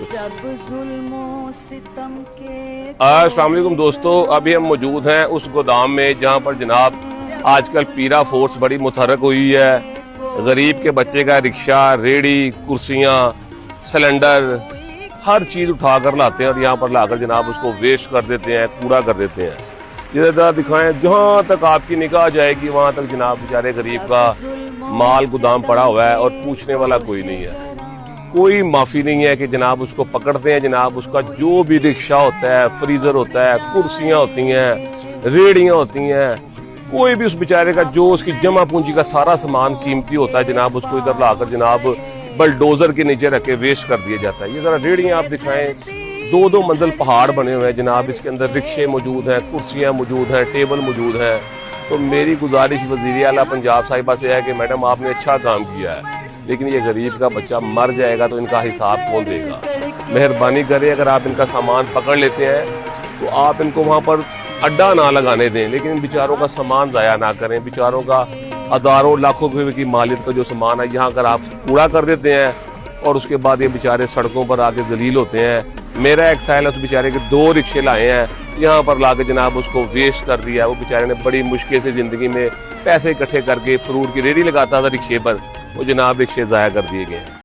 अस्सलाम वालेकुम दोस्तों, अभी हम मौजूद हैं उस गोदाम में जहां पर जनाब आजकल पीरा फोर्स बड़ी मुतहरक हुई है। गरीब के बच्चे का रिक्शा, रेडी, कुर्सियां, सिलेंडर, हर चीज़ उठा कर लाते हैं और यहाँ पर लाकर जनाब उसको वेस्ट कर देते हैं, कूड़ा कर देते हैं। जिधर दिखाएं जहाँ तक आपकी निगाह जाएगी वहाँ तक जनाब बेचारे गरीब का माल गोदाम पड़ा हुआ है और पूछने वाला कोई नहीं है। कोई माफ़ी नहीं है कि जनाब उसको पकड़ते हैं, जनाब उसका जो भी रिक्शा होता है, फ्रीज़र होता है, कुर्सियाँ होती हैं, रेड़ियाँ होती हैं, कोई भी उस बेचारे का जो उसकी जमा पूंजी का सारा सामान कीमती होता है जनाब उसको इधर लाकर जनाब बलडोजर के नीचे रख के वेस्ट कर दिया जाता है। ये ज़रा रेड़ियाँ आप दिखाएं, दो दो मंजिल पहाड़ बने हुए हैं जनाब, इसके अंदर रिक्शे मौजूद हैं, कुर्सियाँ मौजूद हैं, टेबल मौजूद हैं। तो मेरी गुजारिश वज़ीर आला पंजाब साहिबा से है कि मैडम आपने अच्छा काम किया है, लेकिन ये गरीब का बच्चा मर जाएगा तो इनका हिसाब कौन देगा। मेहरबानी करें, अगर आप इनका सामान पकड़ लेते हैं तो आप इनको वहाँ पर अड्डा ना लगाने दें, लेकिन इन बेचारों का सामान ज़ाया ना करें। बेचारों का हज़ारों लाखों रुपये की मालियत का जो सामान है यहाँ अगर आप कूड़ा कर देते हैं और उसके बाद ये बेचारे सड़कों पर आके जलील होते हैं। मेरा एक साल है, उस बेचारे के 2 रिक्शे लाए हैं, यहाँ पर ला के जनाब उसको वेस्ट कर दिया। वो बेचारे ने बड़ी मुश्किल से ज़िंदगी में पैसे इकट्ठे करके फ्रूट की रेडी लगाता था रिक्शे पर, वो जनाब रिक्शे ज़ाया कर दिए गए।